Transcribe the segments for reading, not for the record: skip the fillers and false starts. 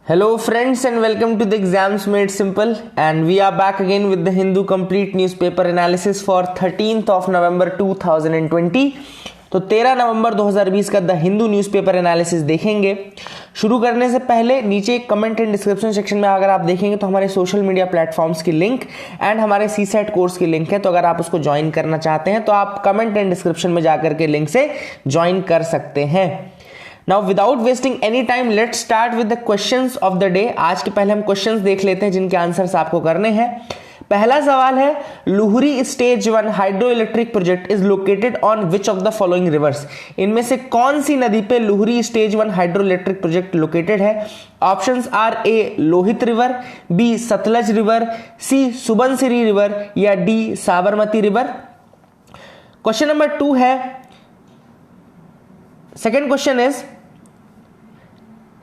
Hello friends and welcome to the Exams Made Simple, and we are back again with the Hindu complete newspaper analysis for 13th of November 2020। तो 13 नवंबर 2020 का the Hindu newspaper analysis देखेंगे। शुरू करने से पहले नीचे एक कमेंट एंड डिस्क्रिप्शन सेक्शन में अगर आप देखेंगे तो हमारे सोशल मीडिया प्लेटफॉर्म्स की लिंक एंड हमारे सीसेट कोर्स की लिंक है, तो अगर आप उसको ज्वाइन करना चाहते हैं तो आप कमेंट एंड डिस्क्रिप्शन में जाकर के लिंक से ज्वाइन कर सकते हैं। Now without wasting any time, let's start with the questions of the day। आज के पहले हम क्वेश्चंस देख लेते हैं जिनके आंसर्स आपको करने हैं। पहला सवाल है, Luhri stage 1 hydro electric project is located on which of the following rivers. इनमें से कौन सी नदी पे Luhri stage 1 hydro electric project located है? Options are A Lohit river, B Sutlej river, C Subansiri river या D Sabarmati river. Question number 2 है, second question is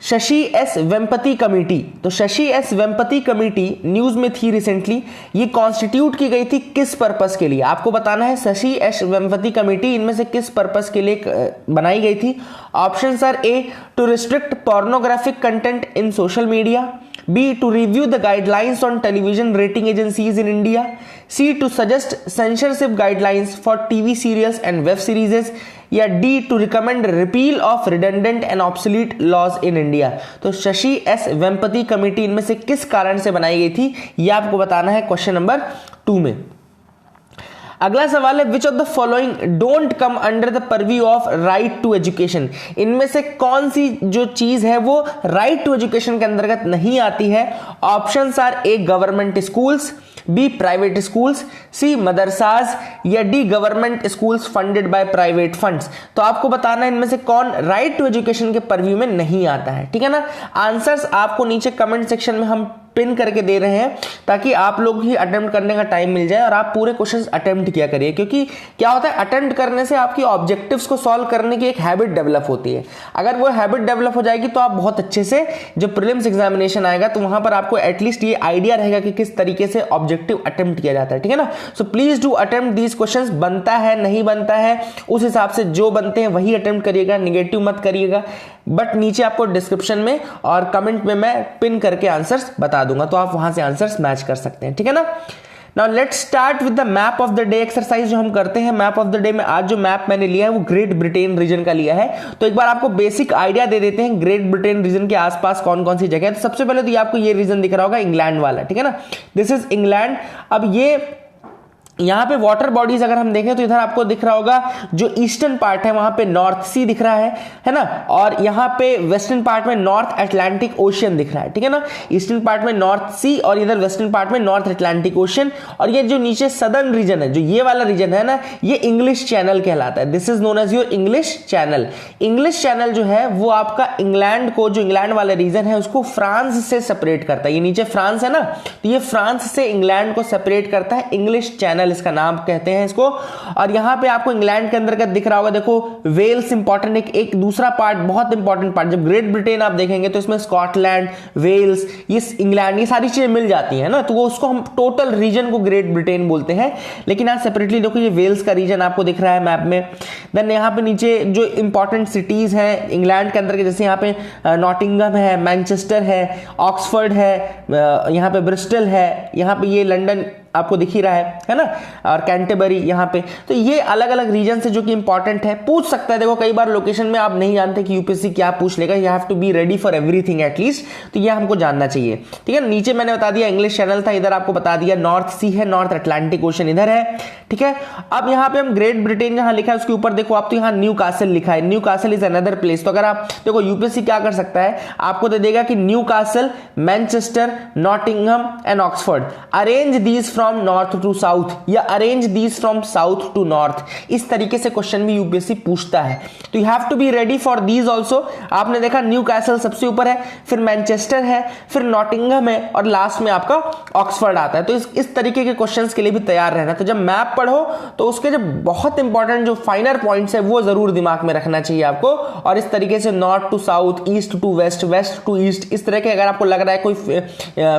Shashi S Vempati committee. तो Shashi S Vempati committee news में थी रिसेंटली, ये कॉन्स्टिट्यूट की गई थी किस पर्पस के लिए? आपको बताना है शशि एस वेम्पति कमेटी इनमें से किस पर्पस के लिए बनाई गई थी। Options are A to restrict pornographic content in social media, B to review the guidelines on television rating agencies in India, C to suggest censorship guidelines for TV serials and web series, या D to recommend repeal of redundant and obsolete laws in India। तो Shashi S Vempati committee इनमें से किस कारण से बनाई गई थी, यह आपको बताना है क्वेश्चन नंबर 2 में। अगला सवाल है, which of the following don't come under the purview of right to education. इनमें से कौन सी जो चीज है वो राइट टू एजुकेशन के अंतर्गत नहीं आती है? Options are A government schools, B private schools, C मदरसाज या D government schools funded by private funds. तो आपको बताना है इनमें से कौन राइट टू एजुकेशन के परव्यू में नहीं आता है, ठीक है ना। आंसर्स आपको नीचे कमेंट सेक्शन में हम पिन करके दे रहे हैं ताकि आप लोग ही अटेम्प्ट करने का टाइम मिल जाए और आप पूरे क्वेश्चंस अटेम्प्ट किया करिए, क्योंकि क्या होता है अटेम्प्ट करने से आपकी ऑब्जेक्टिव्स को सॉल्व करने की एक हैबिट डेवलप होती है। अगर वो हैबिट डेवलप हो जाएगी तो आप बहुत अच्छे से जब प्रीलिम्स एग्जामिनेशन आएगा तो वहां पर आपको एटलीस्ट ये आइडिया रहेगा कि किस तरीके से ऑब्जेक्टिव अटेम्प्ट किया जाता है, ठीक है ना। So please do attempt these questions. बनता है नहीं बनता है उस हिसाब से जो बनते हैं वही अटेम्प्ट करिएगा, निगेटिव मत करिएगा। बट नीचे आपको डिस्क्रिप्शन में और कमेंट में मैं पिन करके आंसर्स बता दूंगा, तो आप वहां से आंसर्स मैच कर सकते हैं, ठीक है ना। Now let's start with the map of the day exercise जो हम करते हैं। मैप ऑफ द डे में आज जो मैप मैंने लिया है वो ग्रेट ब्रिटेन रीजन का लिया है। तो एक बार आपको बेसिक आइडिया दे देते हैं ग्रेट ब्रिटेन रीजन के आसपास कौन कौन सी जगह है। तो सबसे पहले तो ये आपको ये रीजन दिख रहा होगा इंग्लैंड वाला, ठीक है ना। This is England. अब ये यहाँ पे वाटर बॉडीज अगर हम देखें तो इधर आपको दिख रहा होगा जो ईस्टर्न पार्ट है वहां पे नॉर्थ सी दिख रहा है ना, और यहाँ पे वेस्टर्न पार्ट में नॉर्थ अटलांटिक ओशियन दिख रहा है, ठीक है ना। ईस्टर्न पार्ट में नॉर्थ सी और इधर वेस्टर्न पार्ट में नॉर्थ अटलांटिक ओशियन। और ये जो नीचे सदर्न रीजन है, जो ये वाला रीजन है ना, ये इंग्लिश चैनल कहलाता है। This is known as your English channel. English channel जो है वो आपका इंग्लैंड को, जो इंग्लैंड वाला रीजन है उसको फ्रांस से सेपरेट करता है। ये नीचे फ्रांस है ना, तो ये फ्रांस से इंग्लैंड को सेपरेट करता है। इंग्लिश चैनल इसका नाम कहते हैं इसको। और यहां पे आपको इंग्लैंड के अंदर का दिख रहा होगा, देखो वेल्स इंपॉर्टेंट, एक दूसरा पार्ट बहुत इंपॉर्टेंट पार्ट। जब ग्रेट ब्रिटेन आप देखेंगे तो इसमें स्कॉटलैंड, वेल्स, ये इंग्लैंड, ये सारी चीजें मिल जाती है ना, तो वो उसको हम टोटल रीजन को ग्रेट ब्रिटेन बोलते हैं। लेकिन आज सेपरेटली देखो ये वेल्स का रीजन आपको दिख रहा है मैप में। देन यहाँ पे नीचे जो इंपॉर्टेंट सिटीज हैं इंग्लैंड के अंदर के, जैसे यहाँ पे नॉटिंगम है, मैनचेस्टर है, ऑक्सफोर्ड है, यहाँ पे ब्रिस्टल है, यहाँ पे ये लंदन आपको दिख ही रहा है ना, और कैंटरबरी यहाँ पे। तो ये अलग अलग रीजन से जो कि इंपॉर्टेंट है, पूछ सकता है। देखो कई बार लोकेशन में आप नहीं जानते कि यूपीएससी क्या पूछ लेगा, you have to be ready for everything at least, तो ये हमको जानना चाहिए, ठीक है। नीचे मैंने बता दिया इंग्लिश चैनल था, इधर आपको बता दिया नॉर्थ सी है, नॉर्थ अटलांटिक ओशन इधर है, ठीक है। अब यहाँ पे हम ग्रेट ब्रिटेन जहां लिखा है उसके ऊपर देखो आप, तो यहाँ न्यू कासल लिखा है। New castle is another place. तो अगर आप देखो यूपीएससी क्या कर सकता है, आपको दे देगा कि Newcastle, Manchester, Nottingham and Oxford, arrange these from north to south या arrange these from south to north. इस तरीके से क्वेश्चन भी यूपीएससी पूछता है, तो you have to be ready for these also. आपने देखा न्यू कैसल सबसे ऊपर है, फिर मैनचेस्टर है, फिर नॉटिंघम है और लास्ट में आपका ऑक्सफोर्ड आता है। तो इस तरीके के क्वेश्चंस के लिए भी तैयार रहना। तो जब मैप पढ़ो तो उसके जो बहुत इंपॉर्टेंट जो फाइनर पॉइंट्स है वो जरूर दिमाग में रखना चाहिए आपको। और इस तरीके से north to south, east to west, west to east, इस तरह के अगर आपको लग रहा है कोई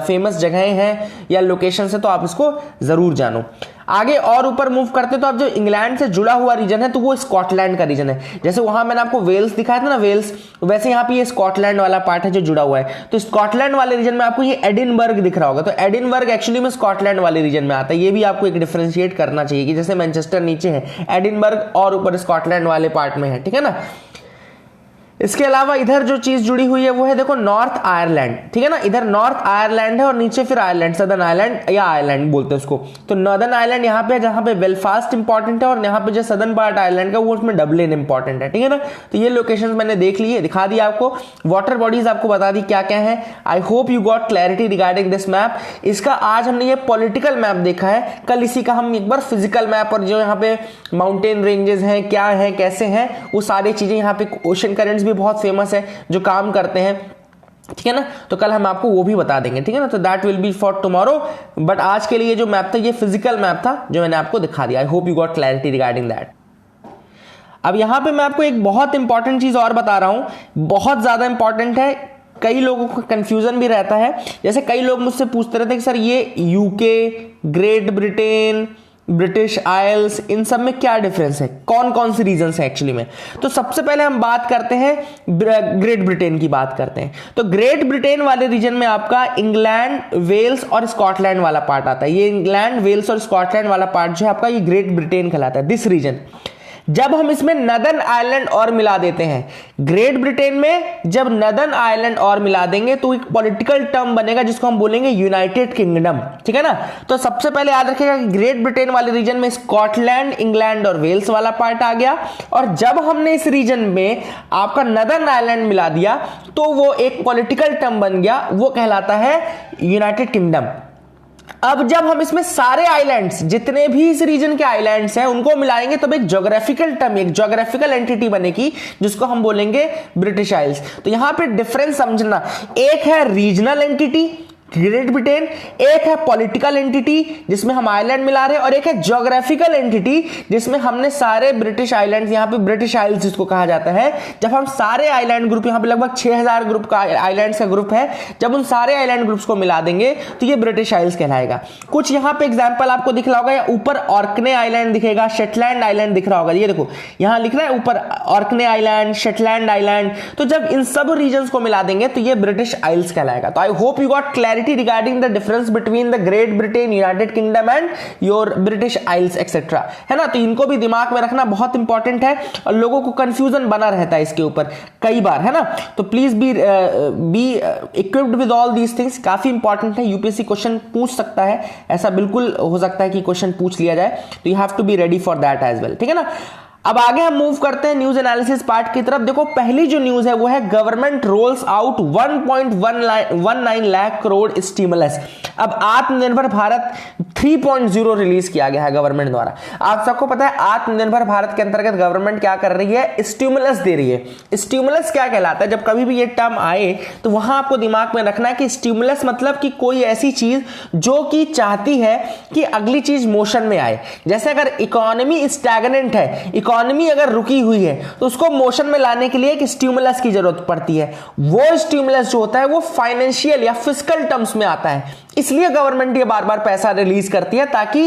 फेमस जगहें हैं या लोकेशन है तो आप इसको जरूर जानो। आगे और ऊपर मूव करते तो अब जो इंग्लैंड से जुड़ा हुआ रीजन है तो वो स्कॉटलैंड का रीजन है। जैसे वहां मैंने आपको वेल्स दिखाया था ना, वेल्स, वैसे यहाँ पे ये स्कॉटलैंड वाला पार्ट है जो जुड़ा हुआ है। तो स्कॉटलैंड वाले रीजन में आपको ये एडिनबर्ग दिख रहा होगा, तो एडिनबर्ग एक्चुअली में स्कॉटलैंड वाले रीजन में आता है। ये भी आपको एक डिफरेंशिएट करना चाहिए कि जैसे मैनचेस्टर नीचे है, एडिनबर्ग और ऊपर स्कॉटलैंड वाले पार्ट में है, ठीक है ना। इसके अलावा इधर जो चीज जुड़ी हुई है वो है देखो नॉर्थ आयरलैंड, ठीक है ना। इधर नॉर्थ आयरलैंड है और नीचे फिर आयरलैंड, सदर्न आयरलैंड या आयरलैंड बोलते हैं उसको। तो नॉर्दर्न आयरलैंड यहाँ पे, जहाँ पे बेलफास्ट इंपॉर्टेंट है, और यहाँ पे जो सदर्न पार्ट आयरलैंड का वो उसमें डबलिन इंपॉर्टेंट है, ठीक है ना। तो ये लोकेशन मैंने देख ली है, दिखा दिया आपको। वाटर बॉडीज आपको बता दी क्या क्या है। आई hope you got clarity regarding this map. इसका आज हमने ये पॉलिटिकल मैप देखा है, कल इसी का हम एक बार फिजिकल मैप और जो यहाँ पे माउंटेन रेंजेस हैं क्या है कैसे हैं वो सारी चीजें, यहाँ पे ओशन करेंट्स भी बहुत फेमस है जो काम करते हैं, ठीक है ना। तो कल हम आपको वो भी बता देंगे, ठीक है ना। तो that will B for tomorrow, but आज के लिए जो मैप था ये फिजिकल मैप था जो मैंने आपको दिखा दिया। आई hope you got clarity regarding that. अब यहां पे मैं आपको एक बहुत इंपॉर्टेंट चीज और बता रहा हूं, बहुत ज्यादा इंपॉर्टेंट है, कई लोगों को कंफ्यूजन भी रहता है। जैसे कई लोग मुझसे पूछते रहते हैं कि सर ये UK, Great Britain, British Isles, इन सब में क्या डिफरेंस है, कौन कौन सी रीजन्स है एक्चुअली में। तो सबसे पहले हम बात करते हैं ग्रेट ब्रिटेन की बात करते हैं। तो ग्रेट ब्रिटेन वाले रीजन में आपका इंग्लैंड, वेल्स और स्कॉटलैंड वाला पार्ट आता है। ये इंग्लैंड, वेल्स और स्कॉटलैंड वाला पार्ट जो है आपका ये ग्रेट ब्रिटेन कहलाता है, दिस रीजन। जब हम इसमें नदर्न आयरलैंड और मिला देते हैं, ग्रेट ब्रिटेन में जब नदर्न आयरलैंड और मिला देंगे तो एक पॉलिटिकल टर्म बनेगा जिसको हम बोलेंगे यूनाइटेड किंगडम, ठीक है ना। तो सबसे पहले याद रखिएगा कि ग्रेट ब्रिटेन वाले रीजन में स्कॉटलैंड, इंग्लैंड और वेल्स वाला पार्ट आ गया, और जब हमने इस रीजन में आपका नदर्न आयरलैंड मिला दिया तो वो एक पॉलिटिकल टर्म बन गया, वो कहलाता है यूनाइटेड किंगडम। अब जब हम इसमें सारे आइलैंड्स, जितने भी इस रीजन के आइलैंड्स हैं उनको मिलाएंगे तब एक ज्योग्राफिकल टर्म, एक ज्योग्राफिकल एंटिटी बनेगी जिसको हम बोलेंगे ब्रिटिश आइल्स। तो यहां पे डिफरेंस समझना, एक है रीजनल एंटिटी ग्रेट ब्रिटेन, एक है पॉलिटिकल एंटिटी जिसमें हम आइलैंड मिला रहे हैं, और एक है ज्योग्राफिकल एंटिटी जिसमें हमने सारे ब्रिटिश आइलैंड, यहाँ पे ब्रिटिश आइल्स जिसको कहा जाता है, जब हम सारे आइलैंड ग्रुप, यहाँ पे लगभग 6000 ग्रुप का आइलैंड्स का ग्रुप है, जब उन सारे आइलैंड ग्रुप्स को मिला देंगे तो ये ब्रिटिश आइल्स कहलाएगा। कुछ यहाँ पे एग्जाम्पल आपको दिख रहा होगा, या ऊपर ऑर्कने आइलैंड दिखेगा, शेटलैंड आइलैंड दिख रहा होगा, ये देखो यहाँ लिख रहा है ऊपर ऑर्कने आइलैंड, शेटलैंड आइलैंड। तो जब इन सब रीजन को मिला देंगे तो ये ब्रिटिश आइल्स कहलाएगा। तो आई hope you got clarity regarding the difference between the Great Britain, United Kingdom and your British Isles etc. है ना। तो इनको भी दिमाग में रखना बहुत इंपॉर्टेंट है, और लोगों को कंफ्यूजन बना रहता है इसके ऊपर कई बार, है ना। तो please be equipped with all these things, काफी इंपॉर्टेंट है। यूपीएससी क्वेश्चन पूछ सकता है, ऐसा बिल्कुल हो सकता है कि क्वेश्चन पूछ लिया जाए, तो you have to be ready for that as well, ठीक है ना। अब आगे हम मूव करते हैं न्यूज एनालिसिस पार्ट की तरफ। देखो पहली जो न्यूज है वो है government roles out 1.19 lakh crore stimulus. अब आत्मनिर्भर भारत 3.0 रिलीज किया गया है गवर्नमेंट द्वारा। आप सबको पता है आत्मनिर्भर भारत के अंतर्गत गवर्नमेंट क्या कर रही है, स्टिमुलस दे रही है। स्टिमुलस क्या कहलाता है, जब कभी भी ये टर्म आए तो वहां आपको दिमाग में रखना है कि स्टिमुलस मतलब कि कोई ऐसी चीज जो कि चाहती है कि अगली चीज मोशन में आए। जैसे अगर इकोनॉमी स्टैग्नेंट है, इकोनॉमी अगर रुकी हुई है तो उसको मोशन में लाने के लिए एक स्टिमुलस की जरूरत पड़ती है। वो स्टिमुलस जो होता है वो फाइनेंशियल या फिस्कल टर्म्स में आता है, इसलिए गवर्नमेंट ये बार बार पैसा रिलीज करती है ताकि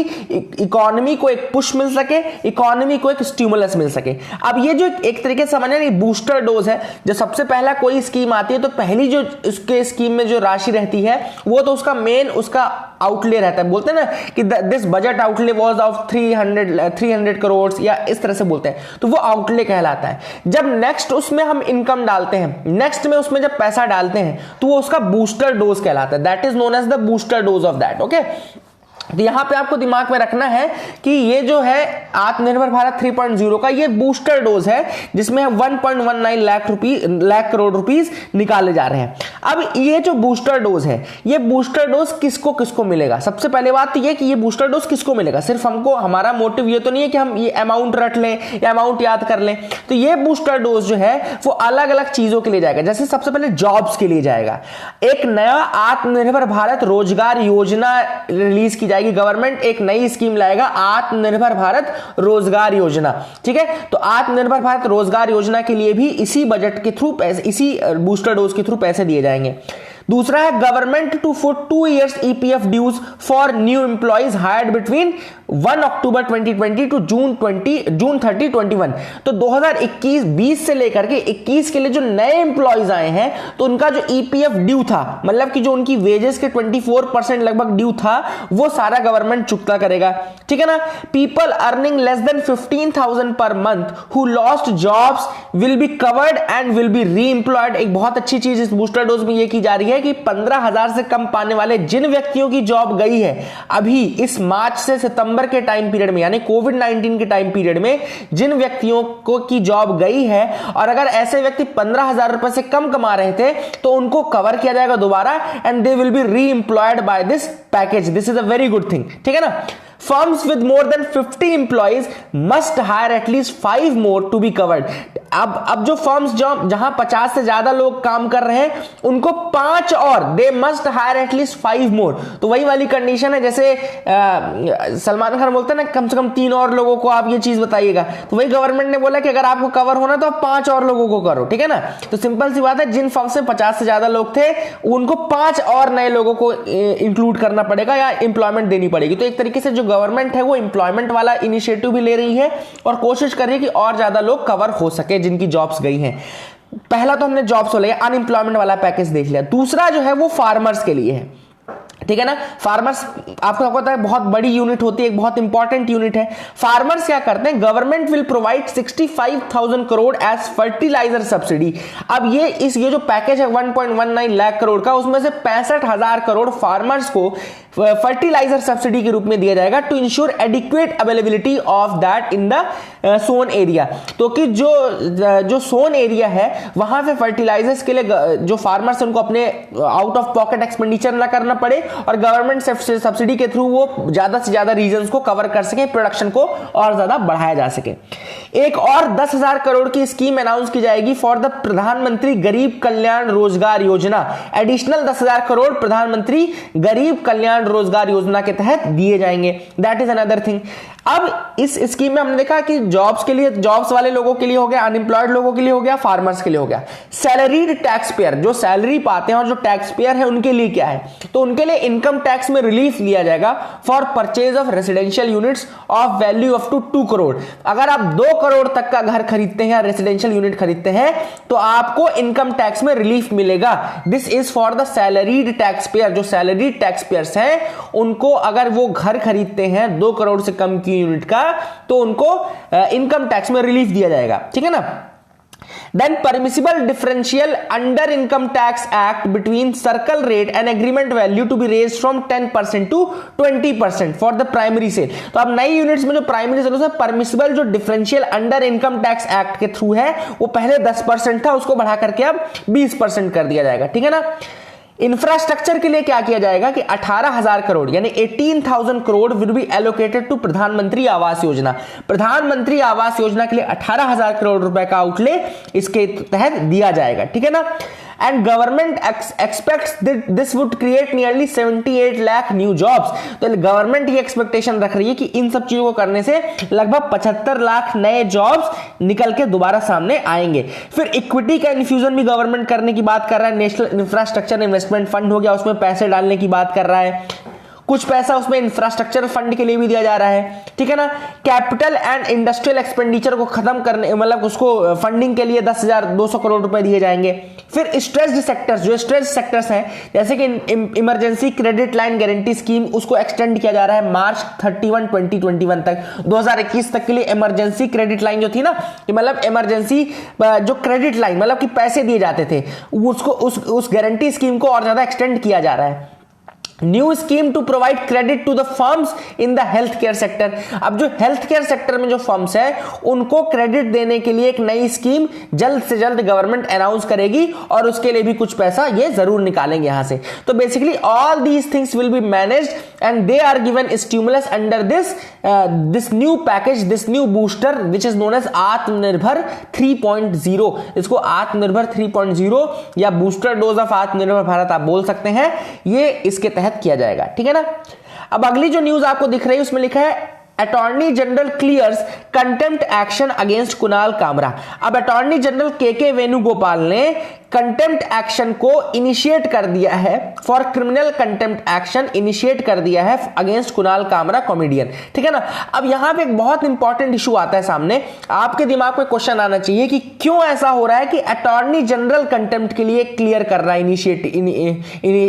इकोनॉमी को एक पुश मिल सके, इकोनॉमी को एक स्टिमुलस मिल सके। अब ये जो एक तरीके से समझना ये बूस्टर डोज है। जो सबसे पहला कोई स्कीम आती है तो पहली जो उसके स्कीम में जो राशि रहती है वो तो उसका मेन उसका आउटले रहता है। बोलते हैं ना कि this budget outlay was of 300 crore या इस तरह से बोलते हैं, तो वो आउटले कहलाता है। जब नेक्स्ट उसमें हम इनकम डालते हैं, नेक्स्ट में उसमें जब पैसा डालते हैं तो वो उसका बूस्टर डोज कहलाता है। That is known as the booster dose of that. Okay, तो यहां पे आपको दिमाग में रखना है कि ये जो है आत्मनिर्भर भारत 3.0 का ये बूस्टर डोज है जिसमें 1.19 लाख करोड़ रुपीस निकाले जा रहे हैं। अब ये जो बूस्टर डोज है, ये बूस्टर डोज किसको किसको मिलेगा। सबसे पहले बात तो ये कि ये बूस्टर डोज किसको मिलेगा, सिर्फ हमको, हमारा मोटिव ये तो नहीं है कि हम ये अमाउंट रट लें या अमाउंट याद कर लें। तो ये बूस्टर डोज जो है वो अलग अलग चीजों के लिए जाएगा। जैसे सबसे पहले जॉब्स के लिए जाएगा, एक नया आत्मनिर्भर भारत रोजगार योजना रिलीज की जाएगी। गवर्नमेंट एक नई स्कीम लाएगा, आत्मनिर्भर भारत रोजगार योजना, ठीक है। तो आत्मनिर्भर भारत रोजगार योजना के लिए भी इसी बजट के थ्रू पैसे, इसी बूस्टर डोज के थ्रू पैसे दिए जाएंगे। दूसरा है government to foot 2 years EPF dues for new employees hired between 1 October 2020 to June 30 21। तो 2021-20 से लेकर के 21 के लिए जो नए एम्प्लॉइज आए हैं तो उनका जो ईपीएफ ड्यू था, मतलब कि जो उनकी वेजेस के 24% लगभग ड्यू था, वो सारा गवर्नमेंट चुकता करेगा, ठीक है ना। पीपल अर्निंग लेस देन 15,000 पर month who lost jobs will be covered and will be reemployed. एक बहुत अच्छी चीज इस बूस्टर डोज में ये की जा रही है कि 15,000 से कम पाने वाले जिन व्यक्तियों की जॉब गई है अभी इस मार्च से सितंबर के टाइम पीरियड में, यानी कोविड-19 के टाइम पीरियड में जिन व्यक्तियों को की जॉब गई है, और अगर ऐसे व्यक्ति 15,000 रुपए से कम कमा रहे थे तो उनको कवर किया जाएगा दोबारा, and they will be reemployed by this package. This is a very good thing, ठीक है ना। Firms with more than 50 employees must hire at least 5 more to be covered। अब जो फर्म्स जहां 50 से ज्यादा लोग काम कर रहे हैं उनको 5 और, दे मस्ट हायर एटलीस्ट 5 मोर। तो वही वाली कंडीशन है जैसे सलमान खान बोलते हैं ना, कम से कम 3 और लोगों को आप ये चीज बताइएगा, तो वही गवर्नमेंट ने बोला कि अगर आपको कवर होना तो आप 5 और लोगों को करो, ठीक है ना। तो सिंपल सी बात है, जिन फर्म्स में 50 से ज्यादा लोग थे उनको 5 और नए लोगों को इंक्लूड करना पड़ेगा या एम्प्लॉयमेंट देनी पड़ेगी। तो एक तरीके से जो गवर्नमेंट है वो एम्प्लॉयमेंट वाला इनिशिएटिव भी ले रही है और कोशिश कर रही है कि और ज्यादा लोग कवर हो सके जिनकी जॉब्स गई हैं। पहला तो हमने जॉब्स को लिया, अनएम्प्लॉयमेंट वाला पैकेज देख लिया। दूसरा जो है वो फार्मर्स के लिए है, ठीक है ना। फार्मर्स आपको पता है बहुत बड़ी यूनिट होती है, एक बहुत इंपॉर्टेंट यूनिट है। फार्मर्स क्या करते हैं, government will provide 65,000 crore as fertiliser subsidy. अब ये जो पैकेज है 1.19 लाख करोड़ का, उसमें से 65,000 करोड़ फार्मर्स को फर्टिलाइजर सब्सिडी के रूप में दिया जाएगा to ensure adequate availability of that in the sown area. तो कि जो सोन एरिया है वहां पे फर्टिलाइजर्स के लिए जो फार्मर्स उनको अपने आउट ऑफ पॉकेट एक्सपेंडिचर ना करना पड़े और गवर्नमेंट सब्सिडी के थ्रू वो ज्यादा से ज्यादा रीजन्स को कवर कर सके, प्रोडक्शन को और ज्यादा बढ़ाया जा सके। एक और 10,000 करोड़ की स्कीम अनाउंस की जाएगी फॉर द प्रधानमंत्री गरीब कल्याण रोजगार योजना। एडिशनल 10,000 करोड़ प्रधानमंत्री गरीब कल्याण रोजगार योजना के तहत दिए जाएंगे। That is another thing. अब इस स्कीम में हमने देखा कि जॉब्स के लिए, जॉब्स वाले लोगों के लिए हो गया, अनएम्प्लॉयड लोगों के लिए हो गया, फार्मर्स के लिए हो गया। सैलरीड टैक्स पेयर, जो सैलरी पाते हैं और जो टैक्स पेयर है उनके लिए क्या है, तो उनके लिए इनकम टैक्स में रिलीफ दिया जाएगा for purchase of residential units of value up to 2 crore. अगर आप 2 करोड़ तक का घर खरीदते हैं या रेसिडेंशियल यूनिट खरीदते हैं तो आपको इनकम टैक्स में रिलीफ मिलेगा। This is for the salaried tax payer. जो सैलरीड टैक्स पेयर्स हैं उनको अगर वो घर खरीदते हैं 2 करोड़ से कम की यूनिट का तो उनको इनकम टैक्स में रिलीफ दिया जाएगा, ठीक है ना। Then permissible differential under income tax act between circle rate and agreement value to be raised from 10% to 20% for the primary sale। तो अब नई यूनिट्स में जो प्राइमरी सेल है परमिसिबल जो differential under income tax act के through है वो पहले 10% था, उसको बढ़ा करके अब 20% कर दिया जाएगा, ठीक है ना। इंफ्रास्ट्रक्चर के लिए क्या किया जाएगा कि 18,000 करोड़ यानी 18,000 crore will be allocated to Pradhanmantri Awas योजना। प्रधानमंत्री आवास योजना के लिए 18,000 करोड़ रुपए का आउटले इसके तहत दिया जाएगा, ठीक है ना। And government aspects this would create nearly 78 lakh new jobs. तो गवर्नमेंट ये एक्सपेक्टेशन रख रही है कि इन सब चीजों को करने से लगभग 75 लाख नए जॉब्स निकल के दोबारा सामने आएंगे। फिर इक्विटी का इन्फ्यूजन भी गवर्नमेंट करने की बात कर रहा है। नेशनल इंफ्रास्ट्रक्चर इन्वेस्टमेंट फंड हो गया, उसमें पैसे डालने की बात कर रहा है। कुछ पैसा उसमें इंफ्रास्ट्रक्चर फंड के लिए भी दिया जा रहा है, ठीक है ना। कैपिटल एंड इंडस्ट्रियल एक्सपेंडिचर को खत्म करने, मतलब उसको फंडिंग के लिए 10,200 करोड़ रुपए दिए जाएंगे। फिर स्ट्रेस्ड सेक्टर्स, जो स्ट्रेस्ड सेक्टर्स हैं जैसे कि emergency credit line guarantee scheme, उसको एक्सटेंड किया जा रहा है मार्च 31, 2021 तक। 2021 तक के लिए इमरजेंसी क्रेडिट लाइन जो थी ना, मतलब इमरजेंसी जो क्रेडिट लाइन मतलब कि पैसे दिए जाते थे उसको उस गारंटी स्कीम को और ज्यादा एक्सटेंड किया जा रहा है। New scheme to provide credit to the firms in the health care sector. अब जो हेल्थ केयर सेक्टर में जो फर्म्स है उनको क्रेडिट देने के लिए एक नई स्कीम जल्द से जल्द गवर्नमेंट अनाउंस करेगी और उसके लिए भी कुछ पैसा ये जरूर निकालेंगे यहां से। तो basically all these things will be managed and they are given stimulus under this new package, this new booster which is known as Aatmanirbhar 3.0। इसको आत्मनिर्भर 3.0 या बूस्टर डोज ऑफ आत्मनिर्भर भारत आप बोल सकते हैं, ये इसके तहत किया जाएगा, ठीक है ना। अब अगली जो न्यूज आपको दिख रही है उसमें लिखा है attorney general clears contempt action against Kunal Kamra. अब अटॉर्नी जनरल के वेणुगोपाल ने कंटेम्प्ट एक्शन को इनिशिएट कर दिया है, for criminal contempt action initiate कर दिया है अगेंस्ट कुणाल कामरा कॉमेडियन। ठीक है ना। अब यहां पे एक बहुत इंपॉर्टेंट इशू आता है सामने, आपके दिमाग में क्वेश्चन आना चाहिए कि क्यों ऐसा हो रहा है कि अटॉर्नी जनरल कंटेम्प्ट के लिए क्लियर कर रहा है इनिशिएट,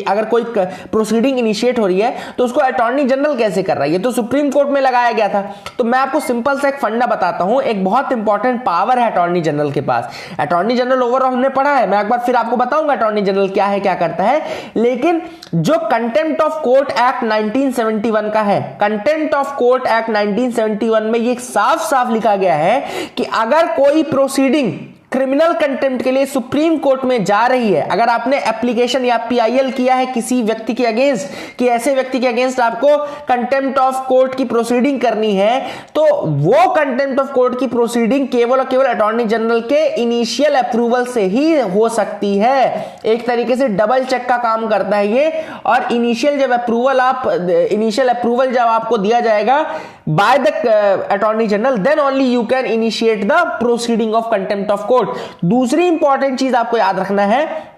अगर कोई प्रोसीडिंग इनिशिएट हो रही है तो उसको अटॉर्नी जनरल कैसे कर रहा है, ये तो सुप्रीम कोर्ट में लगाया गया था। तो मैं आपको सिंपल सा एक फंडा बताता हूं, एक बहुत इंपॉर्टेंट पावर है अटॉर्नी जनरल के पास। अटॉर्नी जनरल ओवरऑल हमने पढ़ा है, मैं एक बार फिर आपको बताऊंगा अटॉर्नी जनरल क्या है, क्या करता है। लेकिन जो कंटेम्प्ट ऑफ कोर्ट एक्ट 1971 का है, कंटेम्प्ट ऑफ कोर्ट एक्ट 1971 में ये साफ साफ लिखा गया है कि अगर कोई प्रोसीडिंग क्रिमिनल कंटेम्प्ट के लिए सुप्रीम कोर्ट में जा रही है, अगर आपने एप्लीकेशन या पीआईएल किया है किसी व्यक्ति के अगेंस्ट, कि ऐसे व्यक्ति के अगेंस्ट आपको कंटेम्प्ट ऑफ कोर्ट की प्रोसीडिंग करनी है, तो वो कंटेम्प्ट ऑफ कोर्ट की प्रोसीडिंग केवल और केवल अटॉर्नी जनरल के इनिशियल अप्रूवल से ही हो सकती है। एक तरीके से डबल चेक का काम करता है ये। और इनिशियल अप्रूवल जब आपको दिया जाएगा by the attorney general, then only you can initiate the proceeding of contempt of court. दूसरी इंपॉर्टेंट चीज आपको याद रखना है,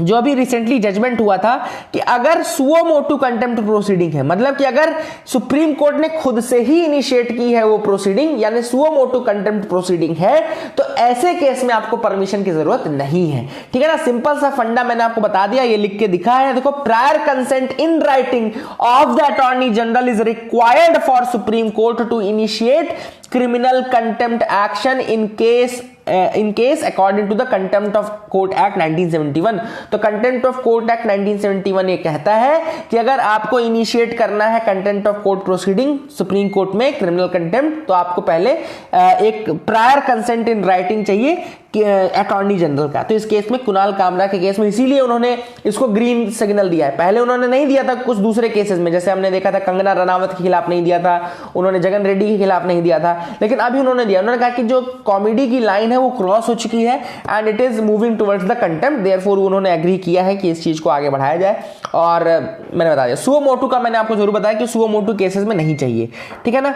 जो अभी रिसेंटली जजमेंट हुआ था कि अगर सुओ मोटू कंटेम्प्ट प्रोसीडिंग है, मतलब कि अगर सुप्रीम कोर्ट ने खुद से ही इनिशिएट की है वो प्रोसीडिंग, यानी सुओ मोटू कंटेम्प्ट प्रोसीडिंग है, तो ऐसे केस में आपको परमिशन की जरूरत नहीं है। ठीक है ना। सिंपल सा फंडा मैंने आपको बता दिया, ये लिख के दिखा है, देखो, prior consent in writing of the attorney general is required for supreme court to initiate criminal contempt action in case according to the contempt of court act 1971। तो contempt of court act 1971 ये कहता है कि अगर आपको initiate करना है contempt of court proceeding supreme court में क्रिमिनल कंटेम्प्ट, तो आपको पहले एक प्रायर कंसेंट इन राइटिंग चाहिए अटॉर्नी जनरल का। तो इस केस में कुणाल कामरा के केस में इसीलिए उन्होंने इसको ग्रीन सिग्नल दिया है। पहले उन्होंने नहीं दिया था कुछ दूसरे केसेस में, जैसे हमने देखा था कंगना रनावत के खिलाफ नहीं दिया था, उन्होंने जगन रेड्डी के खिलाफ नहीं दिया था, लेकिन अभी उन्होंने दिया। उन्होंने कहा कि जो कॉमेडी की लाइन है वो क्रॉस हो चुकी है and it is moving towards the contempt, therefore उन्होंने एग्री किया है कि इस चीज को आगे बढ़ाया जाए। और मैंने बता दिया सुओ मोटू का, मैंने आपको जरूर बताया कि सुओ मोटू केसेस में नहीं चाहिए। ठीक है ना,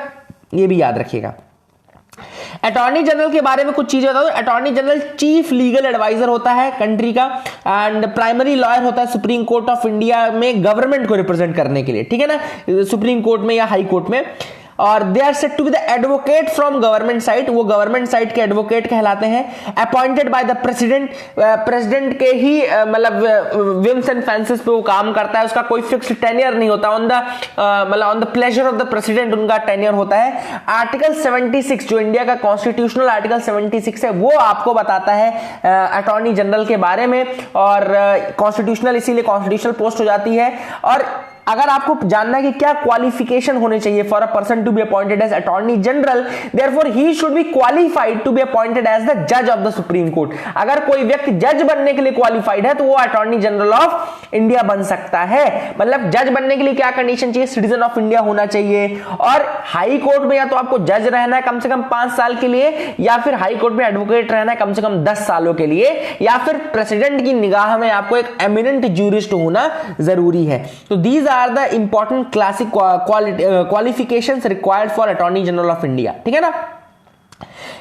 ये भी याद रखिएगा। अटॉर्नी जनरल के बारे में कुछ चीजें बता दूं। Attorney general chief legal adviser होता है कंट्री का एंड प्राइमरी लॉयर होता है सुप्रीम कोर्ट ऑफ इंडिया में गवर्नमेंट को रिप्रेजेंट करने के लिए। ठीक है ना, सुप्रीम कोर्ट में या हाई कोर्ट में। और they are said to be the advocate from government side, वो गवर्नमेंट साइड के एडवोकेट कहलाते हैं। Appointed by the president, president के ही मतलब विम्स एंड फैंसेस पे वो काम करता है, उसका कोई फिक्स्ड टेन्योर नहीं होता, on the pleasure of the president उनका टेन्योर होता है। आर्टिकल 76 जो इंडिया का कॉन्स्टिट्यूशनल आर्टिकल 76 है, वो आपको बताता है अटॉर्नी जनरल के बारे में, और कॉन्स्टिट्यूशनल इसीलिए कॉन्स्टिट्यूशनल पोस्ट हो जाती है। और अगर आपको जानना है कि क्या क्वालिफिकेशन होने चाहिए for a person to be appointed as attorney general, therefore he should be qualified to be appointed as the जज ऑफ द सुप्रीम कोर्ट। अगर कोई व्यक्ति जज बनने के लिए क्वालिफाइड है तो वो अटॉर्नी जनरल ऑफ इंडिया बन सकता है। मतलब जज बनने के लिए क्या कंडीशन चाहिए, सिटीजन ऑफ इंडिया होना चाहिए, और हाई कोर्ट में या तो आपको जज रहना है कम से कम 5 साल के लिए, या फिर हाई कोर्ट में एडवोकेट रहना है कम से कम 10 सालों के लिए, या फिर प्रेसिडेंट की निगाह में आपको एक एमिनेंट ज्यूरिस्ट होना जरूरी है। तो these are the important classic qualifications required for attorney general of India. ठीक है ना।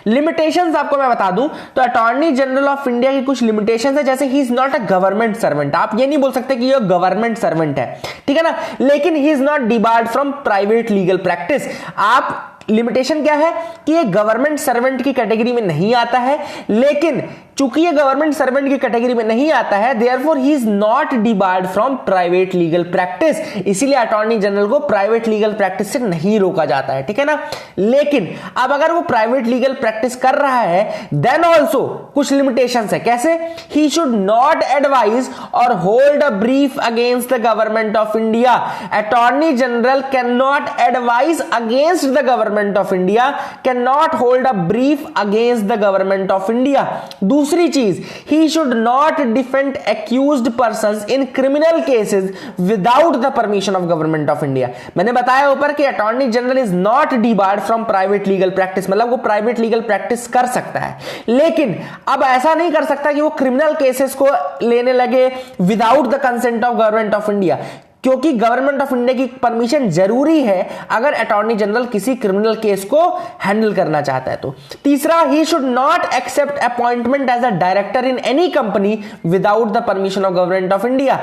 लिमिटेशंस आपको मैं बता दूं तो अटॉर्नी जनरल ऑफ इंडिया की कुछ लिमिटेशंस है, जैसे ही is not a government servant. आप ये नहीं बोल सकते कि ये गवर्नमेंट सर्वेंट है, ठीक है ना, लेकिन ही is not debarred from private legal practice. आप लिमिटेशन क्या है कि ये गवर्नमेंट सर्वेंट की कैटेगरी में नहीं आता है, लेकिन चूंकि ये गवर्नमेंट सर्वेंट की कैटेगरी में नहीं आता है, therefore he is not debarred from private legal practice, इसीलिए अटॉर्नी जनरल को प्राइवेट लीगल प्रैक्टिस से नहीं रोका जाता है। ठीक है ना। लेकिन अब अगर वो प्राइवेट लीगल प्रैक्टिस कर रहा है, देन ऑल्सो कुछ लिमिटेशंस है। कैसे, ही शुड नॉट एडवाइज और hold a brief against the government of India. Attorney general can not advise against the government of India, can not hold a brief against the government of India. दूसरी चीज, ही should not defend accused persons in criminal cases without the permission of government of India. मैंने बताया ऊपर कि attorney general is not debarred from private legal practice, मतलब वो private legal practice कर सकता है, लेकिन अब ऐसा नहीं कर सकता कि वो क्रिमिनल केसेस को लेने लगे without the consent of government of India. क्योंकि गवर्नमेंट ऑफ इंडिया की परमिशन जरूरी है अगर अटॉर्नी जनरल किसी क्रिमिनल केस को हैंडल करना चाहता है तो। तीसरा, he should not accept appointment as a director in any company without the permission of government of India.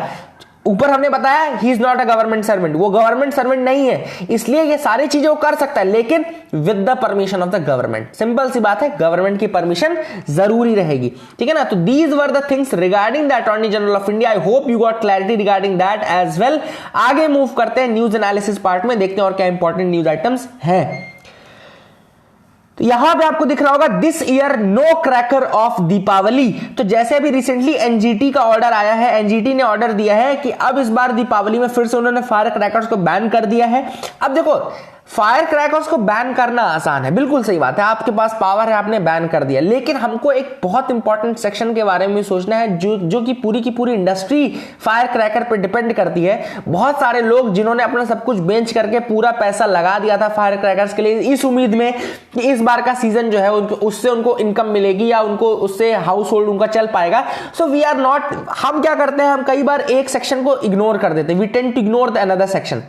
ऊपर हमने बताया he is not a government servant, वो गवर्नमेंट सर्वेंट नहीं है, इसलिए ये सारी चीजें वो कर सकता है लेकिन with the permission of the government. Simple सी बात है, गवर्नमेंट की परमिशन जरूरी रहेगी, ठीक है ना। तो these were the things regarding the attorney general of India. I hope you got clarity regarding that as well. आगे मूव करते हैं न्यूज एनालिसिस पार्ट में, देखते हैं और क्या इंपॉर्टेंट न्यूज आइटम्स हैं। तो यहां पे आपको दिख रहा होगा this year no cracker of Deepavali. तो जैसे अभी रिसेंटली एनजीटी का ऑर्डर आया है, एनजीटी ने ऑर्डर दिया है कि अब इस बार दीपावली में फिर से उन्होंने फायर क्रैकर्स को बैन कर दिया है। अब देखो, फायर क्रैकर्स को बैन करना आसान है, बिल्कुल सही बात है, आपके पास पावर है, आपने बैन कर दिया, लेकिन हमको एक बहुत इंपॉर्टेंट सेक्शन के बारे में सोचना है जो कि पूरी की पूरी इंडस्ट्री फायर क्रैकर पे डिपेंड करती है। बहुत सारे लोग जिन्होंने अपना सब कुछ बेच करके पूरा पैसा लगा दिया था फायर क्रैकर्स के लिए इस उम्मीद में कि इस बार का सीजन जो है उससे उनको इनकम मिलेगी या उनको उससे हाउस होल्ड उनका चल पाएगा। सो वी आर नॉट, हम क्या करते हैं, हम कई बार एक सेक्शन को इग्नोर कर देते हैं, we tend to ignore the another section,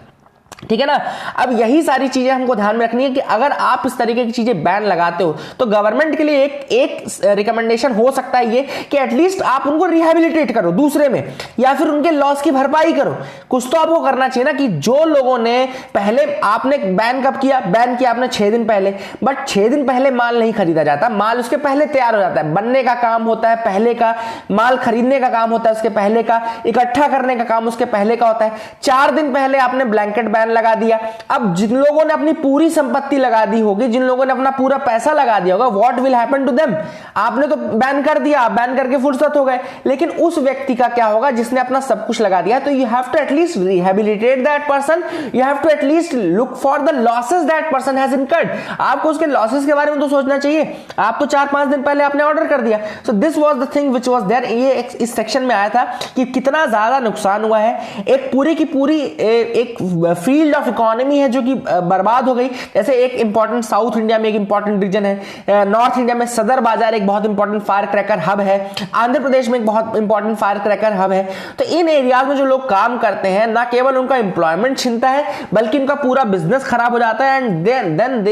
ठीक है ना। अब यही सारी चीजें हमको ध्यान में रखनी है कि अगर आप इस तरीके की चीजें बैन लगाते हो तो गवर्नमेंट के लिए एक रिकमेंडेशन हो सकता है ये कि एटलीस्ट आप उनको रिहेबिलिटेट करो दूसरे में, या फिर उनके लॉस की भरपाई करो। कुछ तो आपको करना चाहिए ना, कि जो लोगों ने पहले, आपने बैन कब किया, बैन किया आपने 6 दिन पहले, बट 6 दिन पहले माल नहीं खरीदा जाता, माल उसके पहले तैयार हो जाता है, बनने का काम होता है पहले का, माल खरीदने का काम होता है उसके पहले का, इकट्ठा करने का काम उसके पहले का होता है। 4 दिन पहले आपने ब्लैंकेट बैन लगा दिया। अब जिन लोगों ने अपनी पूरी संपत्ति लगा दी होगी, जिन लोगों ने अपना पूरा पैसा लगा दिया होगा, what will happen to them? आपने तो बैन कर दिया, बैन करके फुर्सत हो गए, लेकिन उस व्यक्ति का क्या होगा जिसने अपना सब कुछ लगा दिया? तो you have to at least rehabilitate that person, you have to at least look for the losses that person has incurred. आपको उसके लॉसेस के बारे में तो सोचना चाहिए। आप तो 4-5 दिन पहले आपने ऑर्डर कर दिया। So this was the thing which was there. ये इस सेक्शन में आया था कि कितना ज्यादा नुकसान हुआ है, एक पूरी की पूरी एक फील्ड ऑफ इकोनॉमी है जो कि बर्बाद हो गई। जैसे एक इंपॉर्टेंट साउथ इंडिया में एक इंपॉर्टेंट रीजन है, नॉर्थ इंडिया में सदर बाजार एक बहुत इंपॉर्टेंट फायर क्रैकर हब है, आंध्र प्रदेश में एक बहुत इंपॉर्टेंट फायर क्रैकर हब है। तो इन एरियाज में जो लोग काम करते हैं, ना केवल उनका एम्प्लॉयमेंट छिनता है बल्कि उनका पूरा बिजनेस खराब हो जाता है। एंड देन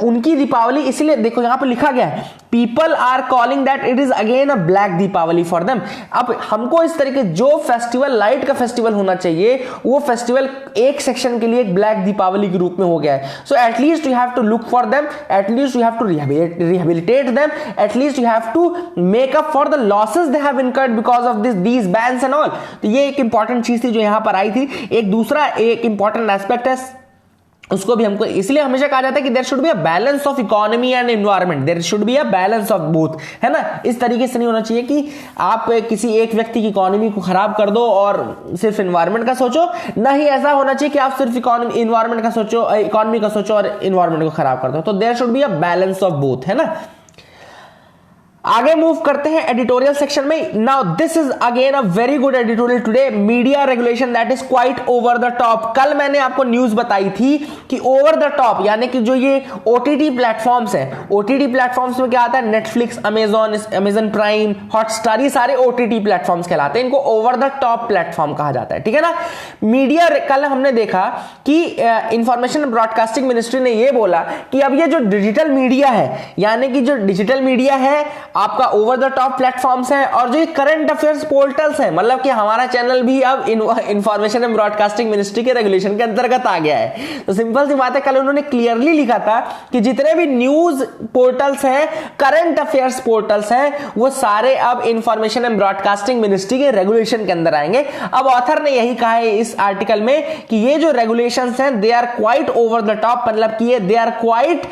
उनकी दीपावली, इसलिए देखो यहां पर लिखा गया है, people are calling that it is again a black Deepavali for them. अब हमको इस तरीके जो फेस्टिवल, लाइट का फेस्टिवल होना चाहिए, वो फेस्टिवल एक सेक्शन के लिए एक ब्लैक दीपावली के रूप में हो गया है। So at least you have to look for them, at least you have to rehabilitate them, at least you have to make up for the losses they have incurred because of these bans and all. तो ये एक important चीज थी जो यहां पर आई थी। एक दूसरा एक इंपॉर्टेंट एस्पेक्ट है, उसको भी हमको इसलिए हमेशा कहा जाता है कि there should be a balance of economy and environment, there should be a balance of both, है ना। इस तरीके से नहीं होना चाहिए कि आप किसी एक व्यक्ति की इकोनॉमी को खराब कर दो और सिर्फ एनवायरनमेंट का सोचो, ना ही ऐसा होना चाहिए कि आप सिर्फ एनवायरनमेंट का सोचो, इकोनॉमी का सोचो और एनवायरनमेंट को खराब कर दो। तो there should be a balance of both, है ना। आगे मूव करते हैं एडिटोरियल सेक्शन में। Now this is again a very good editorial today, media regulation that is quite over the top. कल मैंने आपको न्यूज बताई थी कि ओवर द टॉप यानी कि जो ये ओटीटी प्लेटफॉर्म्स हैं, ओटीटी प्लेटफॉर्म्स में क्या आता है, नेटफ्लिक्स, अमेजन प्राइम, हॉटस्टार, ये सारे ओटीटी प्लेटफॉर्म्स कहलाते हैं, इनको ओवर द टॉप प्लेटफॉर्म कहा जाता है, ठीक है ना। मीडिया, कल हमने देखा कि इंफॉर्मेशन ब्रॉडकास्टिंग मिनिस्ट्री ने ये बोला कि अब ये जो डिजिटल मीडिया है, यानी कि जो डिजिटल मीडिया है आपका ओवर द टॉप प्लेटफॉर्म्स हैं, और जो करंट अफेयर्स पोर्टल्स हैं, मतलब कि हमारा चैनल भी अब इंफॉर्मेशन एंड ब्रॉडकास्टिंग मिनिस्ट्री के रेगुलेशन के अंतर्गत आ गया है। तो सिंपल सी बात है, कल उन्होंने क्लियरली लिखा था कि जितने भी न्यूज पोर्टल्स हैं, करंट अफेयर्स पोर्टल्स हैं, वो सारे अब इंफॉर्मेशन एंड ब्रॉडकास्टिंग मिनिस्ट्री के रेगुलेशन के अंदर आएंगे। अब ऑथर ने यही कहा है इस आर्टिकल में कि ये जो रेगुलेशंस हैं they are quite over the top, मतलब कि दे आर क्वाइट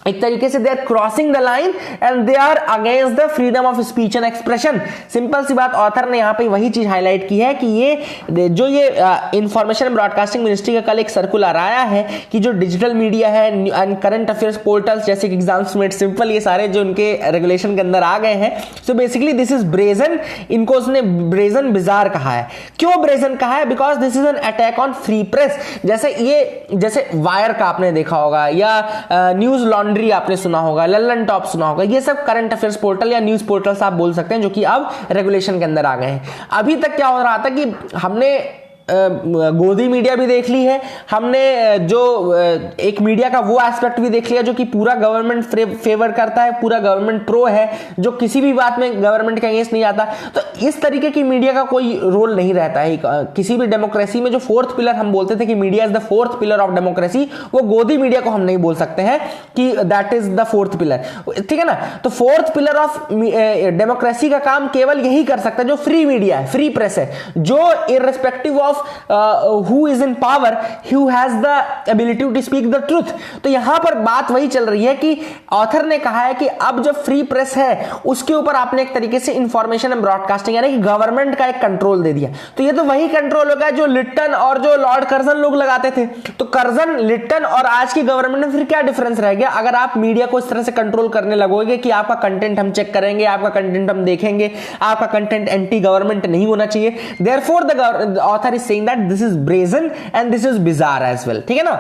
एक तरीके से they are crossing the line and they are against the freedom of speech and expression. Simple सी बात, ऑथर ने यहां पे वही चीज हाईलाइट की है कि ये जो ये इंफॉर्मेशन ब्रॉडकास्टिंग मिनिस्ट्री का कल एक सर्कुलर आया है कि जो डिजिटल मीडिया है एंड करंट अफेयर्स पोर्टल्स जैसे कि एग्जाम्स मेड सिंपल, ये सारे जो उनके रेगुलेशन के अंदर आ गए हैं। So basically this is brazen, इनको उसने ब्रेजन बिजार कहा है। क्यों ब्रेजन कहा है? Because this is an attack on free press. जैसे वायर का आपने देखा होगा, या न्यूज लॉन्ड्री लॉन्ड्री आपने सुना होगा, लल्लन टॉप सुना होगा, ये सब करंट अफेयर्स पोर्टल या न्यूज पोर्टल्स आप बोल सकते हैं, जो कि अब रेगुलेशन के अंदर आ गए हैं। अभी तक क्या हो रहा था कि हमने गोदी मीडिया भी देख ली है, हमने जो एक मीडिया का वो एस्पेक्ट भी देख लिया जो कि पूरा गवर्नमेंट फेवर करता है, पूरा गवर्नमेंट प्रो है, जो किसी भी बात में गवर्नमेंट के अगेंस्ट नहीं आता। तो इस तरीके की मीडिया का कोई रोल नहीं रहता है किसी भी डेमोक्रेसी में। जो फोर्थ पिलर हम बोलते थे कि media is the fourth pillar of democracy, वो गोदी मीडिया को हम नहीं बोल सकते हैं कि that is the fourth pillar, ठीक है ना। तो फोर्थ पिलर ऑफ डेमोक्रेसी का काम केवल यही कर सकता है जो फ्री मीडिया है, फ्री प्रेस है, जो irrespective of who is in power, who has the ability to speak the truth। तो यहां पर बात वही चल रही है कि ऑथर ने कहा है कि अब जब फ्री प्रेस है उसके ऊपर आपने एक तरीके से इंफॉर्मेशन एंड ब्रॉडकास्टिंग यानी कि गवर्नमेंट का एक कंट्रोल दे दिया। तो ये तो वही कंट्रोल होगा जो लिट्टन और जो लॉर्ड कर्जन लोग लगाते थे। तो कर्जन, लिट्टन और आज की गवर्नमेंट में फिर क्या डिफरेंस रह गया अगर आप मीडिया को इस तरह से कंट्रोल करने लगोगे कि आपका कंटेंट हम चेक करेंगे, आपका कंटेंट हम देखेंगे, आपका कंटेंट एंटी गवर्नमेंट नहीं होना चाहिए। Therefore the author is saying that this is brazen and this is bizarre as well, ठीक है ना।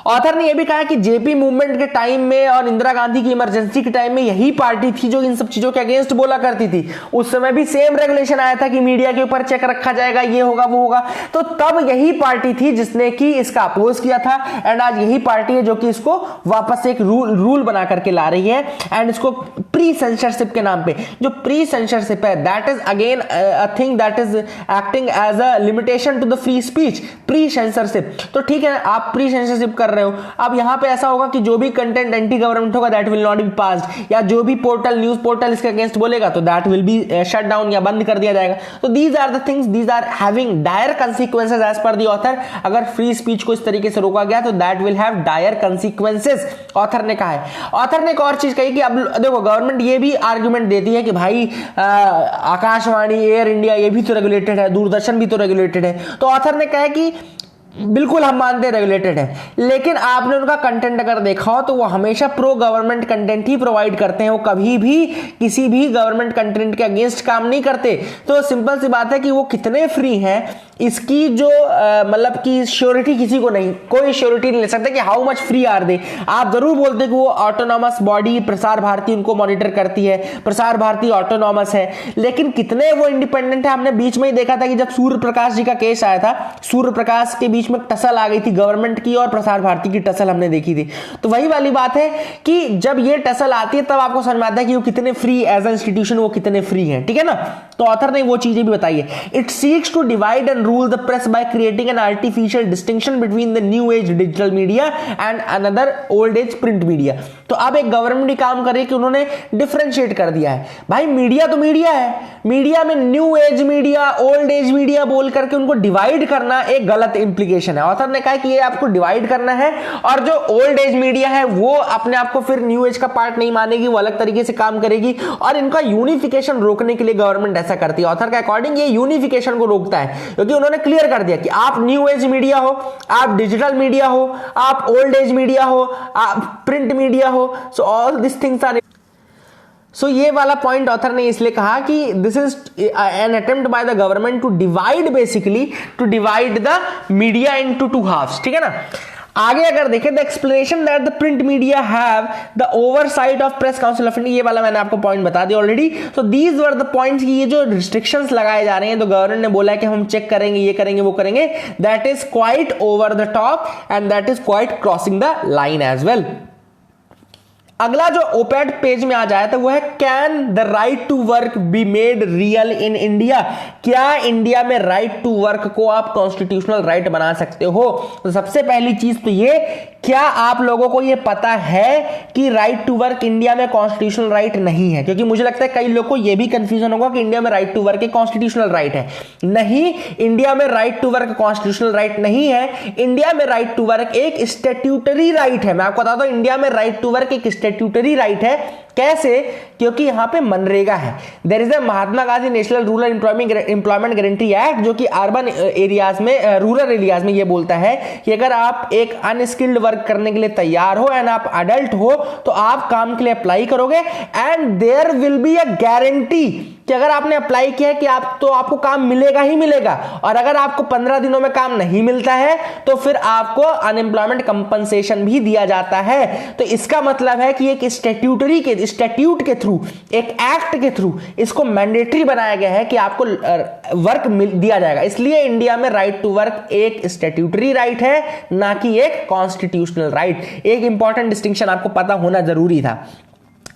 ऑथर ने यह भी कहा कि जेपी मूवमेंट के टाइम में और इंदिरा गांधी की इमरजेंसी के टाइम में यही पार्टी थी जो इन सब चीजों के अगेंस्ट बोला करती थी। उस समय भी सेम रेगुलेशन आया था कि मीडिया के ऊपर चेक रखा जाएगा, ये होगा वो होगा। तो तब यही पार्टी थी जिसने कि इसका अपोज किया था, एंड आज यही पार्टी है जो कि इसको वापस एक रूल बना करके ला रही है। एंड इसको प्री सेंसरशिप के नाम पे, जो प्री सेंसरशिप है that is again a thing that is acting as a limitation to the free speech. Pre censorship, तो ठीक है आप प्री सेंसरशिप कर रहे हो। अब यहां पे ऐसा होगा कि जो भी कंटेंट एंटी गवर्नमेंट होगा that will not be passed, या जो भी पोर्टल, न्यूज पोर्टल इसके अगेंस्ट बोलेगा तो that will be shut down या बंद कर दिया जाएगा। तो these are the things, these are having dire consequences as per the author. अगर फ्री स्पीच को इस तरीके से रोका गया तो that will have dire consequences, author ने कहा है। ऑथर ने एक और चीज कही कि अब देखो गवर्नमेंट ये भी आर्गुमेंट देती है कि भाई आकाशवाणी, एयर इंडिया ये भी तो रेगुलेटेड है, दूरदर्शन भी तो रेगुलेटेड है। तो ऑथर ने कहा कि बिल्कुल हम मानते हैं रेगुलेटेड है, लेकिन आपने उनका कंटेंट अगर देखा हो तो वो हमेशा प्रो गवर्नमेंट कंटेंट ही प्रोवाइड करते हैं, वो कभी भी किसी भी गवर्नमेंट कंटेंट के अगेंस्ट काम नहीं करते। तो सिंपल सी बात है कि वो कितने फ्री हैं इसकी जो मतलब कि श्योरिटी किसी को नहीं, कोई श्योरिटी नहीं ले सकता कि how much free are they. आप जरूर बोलते कि वो ऑटोनॉमस बॉडी प्रसार भारती उनको मॉनिटर करती है, प्रसार भारती ऑटोनॉमस है, लेकिन कितने वो इंडिपेंडेंट है। हमने बीच में ही देखा था कि जब सूर्य प्रकाश जी का केस आया था, सूर्य प्रकाश के बीच में टसल आ गई थी गवर्नमेंट की और प्रसार भारती की टसल हमने देखी थी। तो वही वाली बात है कि जब ये टसल आती है तब आपको समझ में आता है कि वो कितने फ्री एज अ इंस्टीट्यूशन, वो कितने फ्री हैं, ठीक है ना। तो ऑथर ने वो चीजें भी बताई है। It seeks to divide and rule the press by creating an artificial distinction between the new age digital media and another old age print media। तो अब एक गवर्नमेंट काम कर रही है कि उन्होंने डिफरेंशिएट कर दिया है। भाई मीडिया तो मीडिया है, मीडिया में new age media, old age media बोल करके उनको डिवाइड करना एक गलत इंप्लीकेशन है। ऑथर ने कहा कि ये आपको डिवाइड करना है, और जो ओल्ड एज मीडिया है वो अपने आप को फिर न्यू एज का पार्ट नहीं मानेगी, वो अलग तरीके से काम करेगी, और इनका यूनिफिकेशन रोकने के लिए गवर्नमेंट ऐसा करती है। ऑथर के अकॉर्डिंग ये यूनिफिकेशन को रोकता है, क्योंकि उन्होंने क्लियर कर दिया कि आप न्यू एज मीडिया हो, आप डिजिटल मीडिया हो, आप ओल्ड एज मीडिया हो, आप प्रिंट मीडिया हो, so all this things are. So ये वाला पॉइंट ऑथर ने इसलिए कहा कि this is an attempt by the government to divide, basically to divide the media into two halves, ठीक है ना। आगे अगर देखें, the explanation that the print media have the oversight of press council of India, ये वाला मैंने आपको पॉइंट बता दिया already. So these were the points कि ये जो रिस्ट्रिक्शंस लगाए जा रहे हैं, तो गवर्नमेंट ने बोला है कि हम चेक करेंगे, ये करेंगे, वो करेंगे, that is quite over the top and that is quite crossing the line as well. अगला जो ओपेड पेज में आ जाए तो वो है, can the right to work be made real in India. क्या इंडिया में राइट टू वर्क को आप कॉन्स्टिट्यूशनल राइट बना सकते हो? तो सबसे पहली चीज तो ये, क्या आप लोगों को ये पता है कि राइट टू वर्क इंडिया में कॉन्स्टिट्यूशनल राइट नहीं है? क्योंकि मुझे लगता है कई लोग को ये भी कंफ्यूजन होगा कि इंडिया में राइट टू वर्क एक कॉन्स्टिट्यूशनल राइट है। नहीं, इंडिया में right to work constitutional right नहीं है। इंडिया में राइट टू वर्क एक स्टैट्यूटरी राइट है। मैं आपको बताता हूं, इंडिया में राइट टू वर्क एक स्टैट्यूटरी राइट है। कैसे? क्योंकि यहां पे मनरेगा है। There is a Mahatma Gandhi national rural employment guarantee act, जो कि अर्बन एरियाज में, रूरल एरियाज में ये बोलता है कि अगर आप एक अनस्किल्ड वर्क करने के लिए तैयार हो एंड आप अडल्ट हो तो आप काम के लिए अप्लाई करोगे and there will be a guarantee कि अगर आपने अप्लाई किया है कि आपको काम मिलेगा ही मिलेगा, और अगर आपको 15 दिनों में काम नहीं मिलता है तो फिर आपको अनएम्प्लॉयमेंट कंपनसेशन भी दिया जाता है। तो इसका मतलब है कि एक स्टैट्यूट के थ्रू, एक एक्ट के थ्रू इसको मैंडेटरी बनाया गया है कि आपको वर्क दिया जाएगा। इसलिए इंडिया में राइट टू वर्क एक स्टैट्यूटरी राइट है, ना कि एक कॉन्स्टिट्यूशनल राइट। एक इंपॉर्टेंट डिस्टिंक्शन आपको पता होना जरूरी था,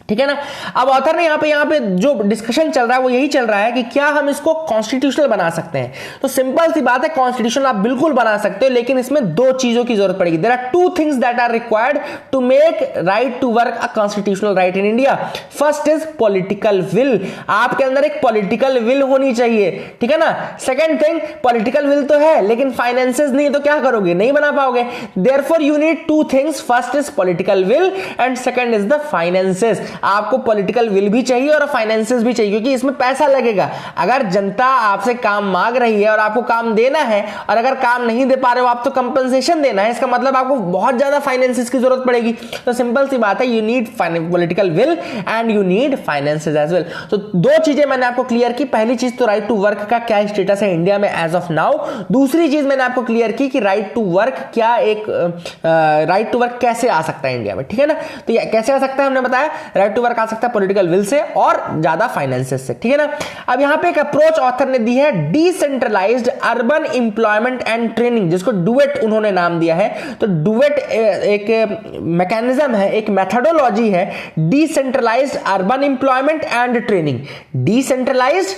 ठीक है ना। अब ऑथर ने यहां पे जो डिस्कशन चल रहा है वो यही चल रहा है कि क्या हम इसको कॉन्स्टिट्यूशनल बना सकते हैं। तो सिंपल सी बात है, कॉन्स्टिट्यूशन आप बिल्कुल बना सकते हो, लेकिन इसमें दो चीजों की जरूरत पड़ेगी। There are two things that are required to make right to work a constitutional right in India. First is political will, आपके अंदर एक पॉलिटिकल विल होनी चाहिए, ठीक है ना। सेकेंड थिंग, पॉलिटिकल विल तो है लेकिन फाइनेंसेस नहीं, तो क्या करोगे, नहीं बना पाओगे। Therefore you need two things, first is political will and second is the finances. आपको पॉलिटिकल विल भी चाहिए और फाइनेंसेस भी चाहिए, क्योंकि इसमें पैसा लगेगा। अगर जनता आपसे काम मांग रही है और आपको काम देना है, और अगर काम नहीं दे पा रहे हो आप तो कंपनसेशन देना है, इसका मतलब आपको बहुत ज्यादा फाइनेंसेस की जरूरत पड़ेगी। तो सिंपल सी बात है, you need political will and you need finances as well. तो दो चीजें मैंने आपको क्लियर की। पहली चीज तो राइट टू वर्क का क्या स्टेटस है इंडिया में एज ऑफ नाउ। दूसरी चीज मैंने आपको क्लियर की कि राइट टू वर्क क्या, एक राइट टू वर्क कैसे आ सकता है इंडिया में, ठीक है ना। तो ये कैसे आ सकता है, हमने बताया राइट टू वर्क आ सकता है पॉलिटिकल विल से और ज्यादा फाइनेंसेस से, ठीक है ना। अब यहां पे एक अप्रोच ऑथर ने दी है, decentralised urban employment and training, जिसको डुएट उन्होंने नाम दिया है। तो डुएट एक मैकेनिज्म है, एक मेथोडोलॉजी है, decentralised urban employment and training. Decentralised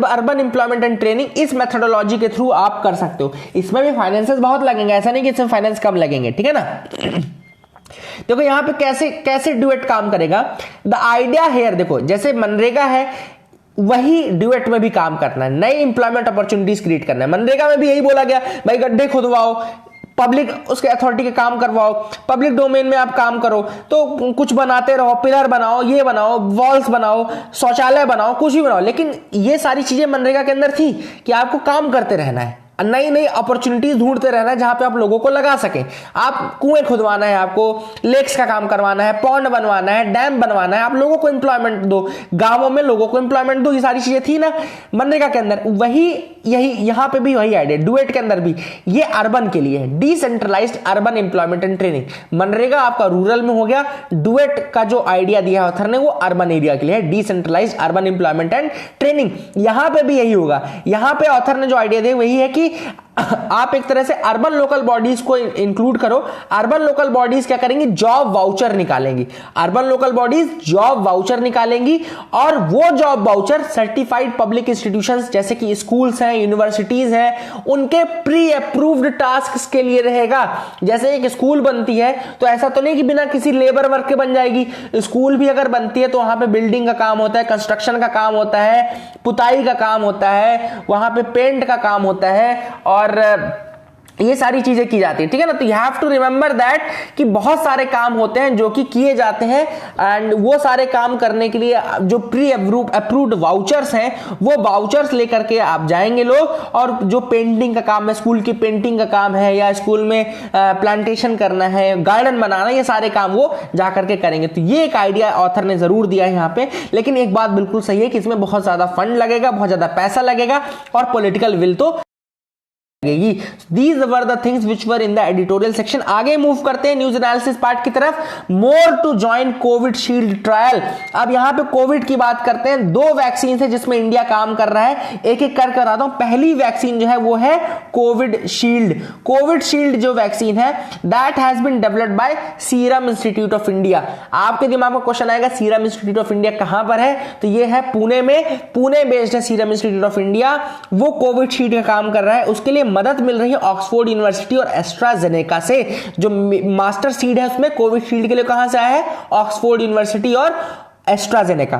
urban employment and training, इस मेथोडोलॉजी के थ्रू आप कर सकते हो। इसमें भी फाइनेंसेस बहुत लगेंगे, ऐसा नहीं कि इसमें फाइनेंस कम लगेंगे, ठीक है ना। देखो यहां पे कैसे ड्यूएट काम करेगा। द आइडिया हेयर, देखो जैसे मनरेगा है वही ड्यूएट में भी काम करना है, नई इंप्लॉयमेंट अपॉर्चुनिटीज क्रिएट करना है। मनरेगा में भी यही बोला गया, भाई गड्ढे खुदवाओ, पब्लिक उसके अथॉरिटी के काम करवाओ, पब्लिक डोमेन में आप काम करो, तो कुछ बनाते रहो, पिलर बनाओ, ये बनाओ, वॉल्स बनाओ, शौचालय बनाओ, कुछ भी बनाओ। लेकिन ये सारी चीजें मनरेगा के अंदर थी कि आपको काम करते रहना है, नई नई अपॉर्चुनिटीज ढूंढते रहना है जहां पे आप लोगों को लगा सकें। आप कुएं खुदवाना है, आपको लेक्स का काम करवाना है, पॉन्ड बनवाना है, डैम बनवाना है, आप लोगों को एम्प्लॉयमेंट दो, गांवों में लोगों को एम्प्लॉयमेंट दो। ये सारी चीजें थी ना मनरेगा के अंदर, वही यही यहां पे भी वही आइडिया, डुएट के अंदर भी ये अर्बन के लिए है, decentralised urban employment and training. MNREGA आपका रूरल में हो गया, डुएट का जो आइडिया दिया है ऑथर ने वो अर्बन एरिया के लिए है, decentralised urban employment and training. यहां पे भी यही होगा। यहां पे ऑथर ने जो आइडिया दिया वही है कि आप एक तरह से अर्बन लोकल बॉडीज को इंक्लूड करो। अर्बन लोकल बॉडीज क्या करेंगी, जॉब वाउचर निकालेंगी। Urban local bodies job voucher निकालेंगी और वो job voucher certified public institutions जैसे कि स्कूल्स हैं, यूनिवर्सिटीज हैं, उनके प्री अप्रूव्ड टास्क के लिए रहेगा। जैसे एक स्कूल बनती है तो ऐसा तो नहीं कि बिना किसी लेबर वर्क के बन जाएगी। स्कूल भी अगर बनती है तो वहां पे बिल्डिंग का काम होता है, कंस्ट्रक्शन का काम होता है, पुताई का काम होता है, वहां पे पेंट का काम होता है और ये सारी चीजें की जाती है, ठीक है ना। तो you have to remember that कि बहुत सारे काम होते हैं जो कि किए जाते हैं एंड वो सारे काम करने के लिए जो प्री अप्रूव्ड वाउचर्स हैं वो वाउचर्स लेकर के आप जाएंगे लोग। और जो पेंटिंग का काम है, स्कूल की पेंटिंग का काम है या स्कूल में प्लांटेशन करना है, गार्डन बनाना, ये सारे काम वो जा करके करेंगे। तो ये एक आइडिया ऑथर ने जरूर दिया है यहाँ पे। लेकिन एक बात बिल्कुल सही है कि इसमें बहुत ज्यादा फंड लगेगा, बहुत ज्यादा पैसा लगेगा और पॉलिटिकल विल तो। These were the things which were in the editorial section। आगे मूव करते हैं न्यूज एनालिसिस पार्ट की तरफ। More to join Covishield trial. अब यहां पे कोविड की बात करते हैं। 2 वैक्सीन है जिसमें इंडिया काम कर रहा है, एक एक कर कराता हूं। पहली वैक्सीन जो है वो है कोविड शील्ड। कोविड शील्ड जो वैक्सीन है that has been developed by Serum Institute of India. आपके दिमाग में क्वेश्चन आएगा सीरम इंस्टीट्यूट ऑफ इंडिया कहां पर है, तो ये है पुणे में, पुणे बेस्ड है सीरम इंस्टीट्यूट ऑफ इंडिया। वो कोविड शील्ड का काम कर रहा है, उसके लिए मदद मिल रही है ऑक्सफोर्ड यूनिवर्सिटी और एस्ट्राजेनेका से। जो मास्टर सीड है उसमें कोविशील्ड के लिए कहां से आया है, ऑक्सफोर्ड यूनिवर्सिटी और एस्ट्राजेनेका,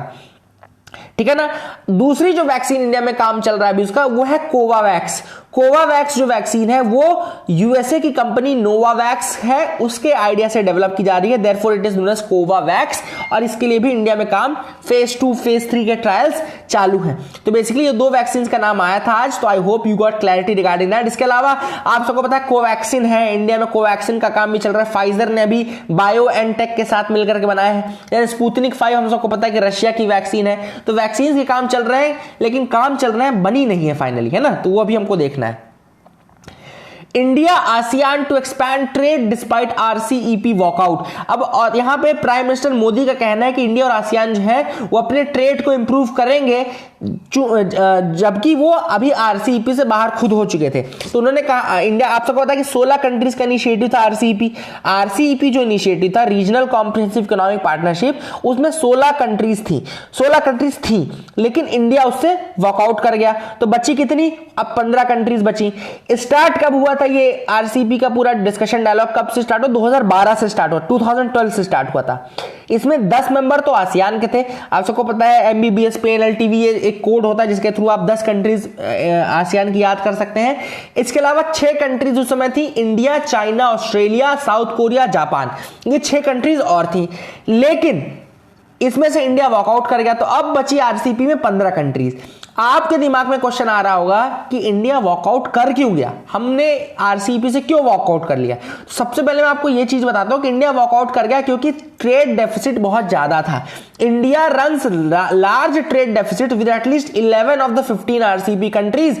ठीक है ना। दूसरी जो वैक्सीन इंडिया में काम चल रहा है अभी उसका वो है कोवावैक्स। कोवावैक्स जो वैक्सीन है वो यूएसए की कंपनी नोवावैक्स है, उसके आइडिया से डेवलप की जा रही है, therefore it is known as Covovax. और इसके लिए भी इंडिया में काम फेज 2 फेज 3 के ट्रायल्स चालू हैं। तो बेसिकली ये दो वैक्सीन का नाम आया था आज, तो आई hope you got clarity regarding that. इसके अलावा आप सबको पता है कोवैक्सीन है, इंडिया में कोवैक्सीन का काम भी चल रहा है। फाइजर ने अभी बायोएनटेक के साथ मिलकर के बनाया है। स्पुतनिक 5 हम सबको पता है कि रशिया की वैक्सीन है। तो वैक्सीन के काम चल रहे हैं, लेकिन काम चल रहे हैं, बनी नहीं है फाइनली, है ना, तो वो अभी हमको देखना है। India ASEAN to expand trade despite RCEP walkout. अब और यहां पे प्राइम मिनिस्टर मोदी का कहना है कि इंडिया और आसियान जो है वो अपने ट्रेड को इंप्रूव करेंगे, जबकि वो अभी आरसीईपी से बाहर खुद हो चुके थे। तो उन्होंने कहा इंडिया, आप सबको पता है कि 16 कंट्रीज का इनिशिएटिव था आरसीईपी जो इनिशिएटिव था रीजनल कॉम्प्रिहेंसिव इकोनॉमिक पार्टनरशिप, उसमें 16 कंट्रीज थी, लेकिन इंडिया उससे वॉकआउट कर गया। तो बची कितनी? अब 15 कंट्रीज बची। स्टार्ट कब हुआ था ये आरसीईपी का पूरा डिस्कशन डायलॉग? कब से स्टार्ट हुआ? 2012 से स्टार्ट हुआ, 2012 से स्टार्ट हुआ था। इसमें 10 मेंबर तो आसियान के थे। आप सबको पता है एमबीबीएस PNLTV एक कोड होता है जिसके थ्रू आप 10 कंट्रीज आसियान की याद कर सकते हैं। इसके अलावा 6 कंट्रीज उस समय थी, India, China, Australia, south Korea, Japan. ये 6 कंट्रीज और थी, लेकिन इसमें से इंडिया वॉकआउट कर गया। तो अब बची आरसीईपी में 15 कंट्रीज। आपके दिमाग में क्वेश्चन आ रहा होगा कि इंडिया वॉकआउट कर क्यों गया, हमने आरसीईपी से क्यों वॉकआउट कर लिया? तो सबसे पहले मैं आपको यह चीज बताता हूं कि इंडिया वॉकआउट कर गया क्योंकि ट्रेड डेफिसिट बहुत ज्यादा था। India runs large trade deficit with at least 11 of the 15 RCEP countries.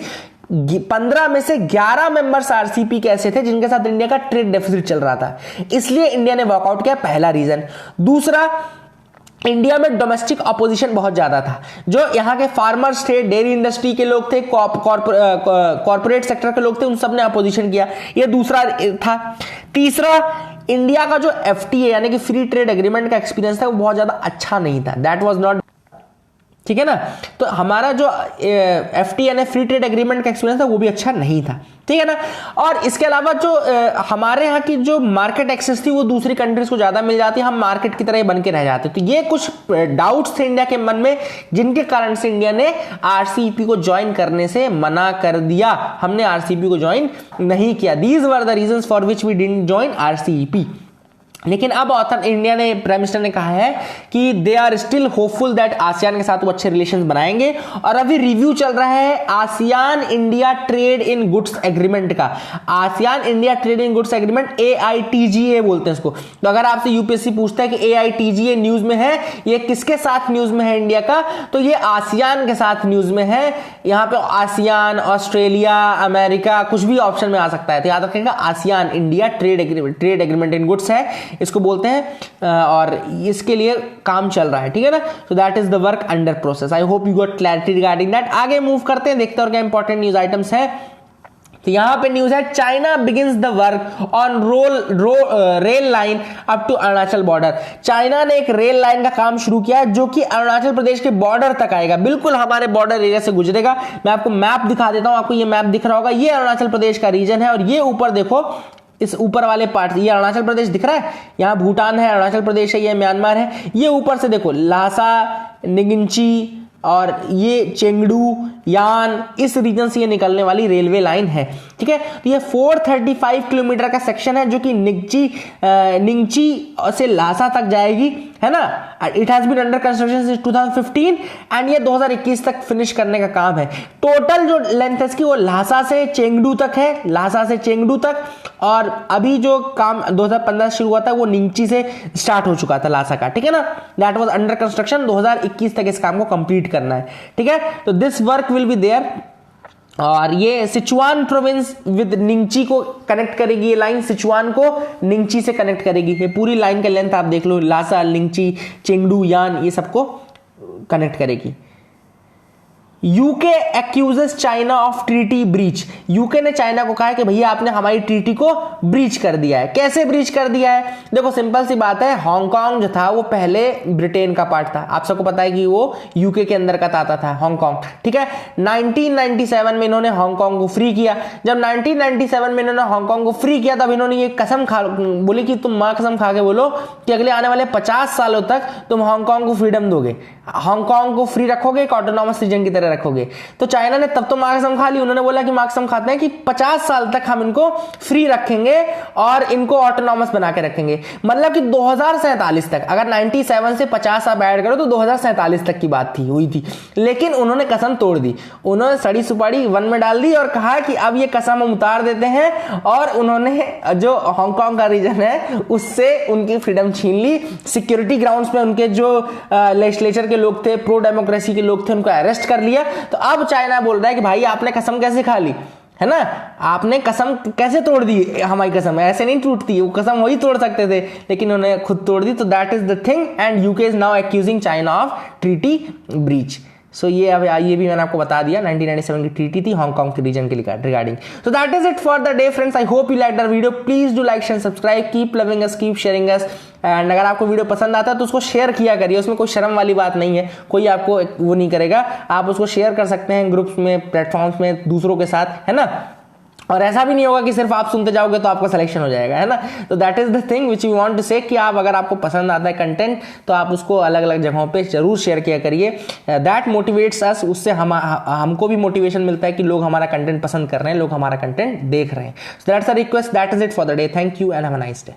15 में से 11 मेंबर्स आरसीईपी के ऐसे थे जिनके साथ इंडिया का ट्रेड डेफिसिट चल रहा था, इसलिए इंडिया ने वॉकआउट किया, पहला रीजन। दूसरा, इंडिया में डोमेस्टिक अपोजिशन बहुत ज्यादा था। जो यहाँ के फार्मर्स थे, डेयरी इंडस्ट्री के लोग थे, कॉर्पोरेट सेक्टर के लोग थे, उन सब ने अपोजिशन किया। ये दूसरा था। तीसरा, इंडिया का जो एफटीए यानी कि फ्री ट्रेड एग्रीमेंट का एक्सपीरियंस था वो बहुत ज्यादा अच्छा नहीं था, दैट वाज नॉट, ठीक है ना। तो हमारा जो एफटीए यानी फ्री ट्रेड एग्रीमेंट का एक्सपीरियंस था वो भी अच्छा नहीं था, ठीक है ना। और इसके अलावा जो हमारे यहाँ की जो मार्केट एक्सेस थी वो दूसरी कंट्रीज को ज्यादा मिल जाती, हम मार्केट की तरह बन के रह जाते। तो ये कुछ डाउट्स थे इंडिया के मन में, जिनके कारण से इंडिया ने आरसीईपी को ज्वाइन करने से मना कर दिया। हमने आरसीईपी को ज्वाइन नहीं किया। These were the reasons for which we didn't join RCEP. लेकिन अब ऑथर इंडिया ने, प्राइम मिनिस्टर ने कहा है कि they are still hopeful that ASEAN के साथ वो अच्छे रिलेशंस बनाएंगे। और अभी रिव्यू चल रहा है ASEAN India trade in goods agreement का। ASEAN India trade in goods agreement AITGA बोलते हैं इसको। तो अगर आपसे यूपीएससी पूछता है कि AITGA न्यूज में है, ये किसके साथ न्यूज में है इंडिया का, तो ये आसियान के साथ न्यूज में है। यहाँ पे आसियान, ऑस्ट्रेलिया, अमेरिका कुछ भी ऑप्शन में आ सकता है, तो याद रखिएगा ASEAN India trade agreement in goods है, इसको बोलते हैं, और इसके लिए काम चल रहा है, ठीक है ना। So that is the work under process. I hope you got clarity regarding that. आगे मूव करते हैं, देखते हैं और क्या इंपॉर्टेंट न्यूज आइटम्स है। तो यहां पे न्यूज है, China begins the work on rail line up to Arunachal border. China ने एक रेल लाइन का काम शुरू किया है जो कि अरुणाचल प्रदेश के बॉर्डर तक आएगा, बिल्कुल हमारे बॉर्डर एरिया से गुजरेगा। मैं आपको मैप दिखा देता हूं, आपको ये मैप दिख रहा होगा, ये अरुणाचल प्रदेश का रीजन है। और ये ऊपर देखो, इस ऊपर वाले पार्ट, ये अरुणाचल प्रदेश दिख रहा है, यहाँ भूटान है, अरुणाचल प्रदेश है, ये म्यांमार है। ये ऊपर से देखो लासा, निगिंची और ये चेंगडू, यान, इस रीजन से ये निकलने वाली रेलवे लाइन है, ठीक है। तो ये 435 किलोमीटर का सेक्शन है जो कि निंगची से लासा तक जाएगी, है ना। It has been under construction since 2015 and ये 2021 तक फिनिश करने का काम है। टोटल जो लेंथ है इसकी वो लासा से चेंगडू तक है, लासा से चेंगडू तक। और अभी जो काम 2015 शुरू हुआ था वो निंगची से स्टार्ट हो चुका था, लासा का, ठीक है ना। दैट वाज अंडर कंस्ट्रक्शन, 2021 तक इस काम को कंप्लीट करना है, ठीक है। तो this work will be there. और ये सिचुआन प्रोविंस विद निंगची को कनेक्ट करेगी, ये लाइन सिचुआन को निंगची से कनेक्ट करेगी। ये पूरी लाइन का लेंथ आप देख लो, लासा, निंगची, चेंगडू, यान, ये सबको कनेक्ट करेगी। UK accuses China of treaty breach. UK ने चाइना को कहा है कि भैया आपने हमारी ट्रीटी को ब्रीच कर दिया है। कैसे ब्रीच कर दिया है? देखो सिंपल सी बात है, हांगकांग जो था वो पहले ब्रिटेन का पार्ट था, आप सबको पता है कि वो यूके के अंदर का आता था हांगकांग, ठीक है। 1997 में इन्होंने हांगकांग को फ्री किया। जब 1997 में इन्होंने हांगकांग को फ्री किया तब इन्होंने ये कसम बोली कि तुम मां कसम खा के बोलो कि अगले आने वाले 50 सालों तक तुम हांगकांग को फ्रीडम दोगे, हांगकांग को फ्री रखोगे, एक ऑटोनॉमस रीजन की तरह करके रखोगे। तो चाइना ने तब तो माँ कसम खा ली, उन्होंने बोला कि माँ कसम खाते हैं कि 50 साल तक हम इनको फ्री रखेंगे और इनको ऑटोनॉमस बना के रखेंगे। मतलब कि 2047 तक, अगर 97 से 50 आप ऐड करो तो 2047 तक की बात थी, हुई थी। लेकिन उन्होंने कसम तोड़ दी, उन्होंने सड़ी सुपारी वन में डाल दी और कहा कि अब ये कसम हम उतार देते हैं, और उन्होंने जो हांगकांग का रीजन है उससे उनकी फ्रीडम छीन ली। सिक्योरिटी ग्राउंड्स पे उनके जो लेजिस्लेचर के लोग थे, प्रो डेमोक्रेसी के लोग थे, उनको अरेस्ट कर लिया। तो अब चाइना बोल रहा है कि भाई आपने कसम कैसे खा ली, है ना, आपने कसम कैसे तोड़ दी, हमारी कसम ऐसे नहीं टूटती, वो कसम वही तोड़ सकते थे, लेकिन उन्होंने खुद तोड़ दी। तो that is the thing, and UK is now accusing China of treaty breach. So ये अब ये भी मैंने आपको बता दिया, 1997 की ट्रीटी थी हांगकांग के रीजन के regarding. So that is it for the day friends, I hope you like the video, please do like share subscribe, keep loving us, keep sharing us, and अगर आपको वीडियो पसंद आता है तो उसको शेयर किया करिए, उसमें कोई शर्म वाली बात नहीं है, कोई आपको वो नहीं करेगा, आप उसको शेयर कर सकते हैं ग्रुप्स में, प्लेटफॉर्म्स में दूसरों के साथ, है ना। और ऐसा भी नहीं होगा कि सिर्फ आप सुनते जाओगे तो आपका सिलेक्शन हो जाएगा, है ना। तो that is the thing which you want to say, कि आप अगर आपको पसंद आता है कंटेंट तो आप उसको अलग अलग जगहों पे जरूर शेयर किया करिए, दैट मोटिवेट्स अस, उससे हमको भी मोटिवेशन मिलता है कि लोग हमारा कंटेंट पसंद कर रहे हैं, लोग हमारा कंटेंट देख रहे हैं। So that's a request, that is it for the day, thank you and have a nice day.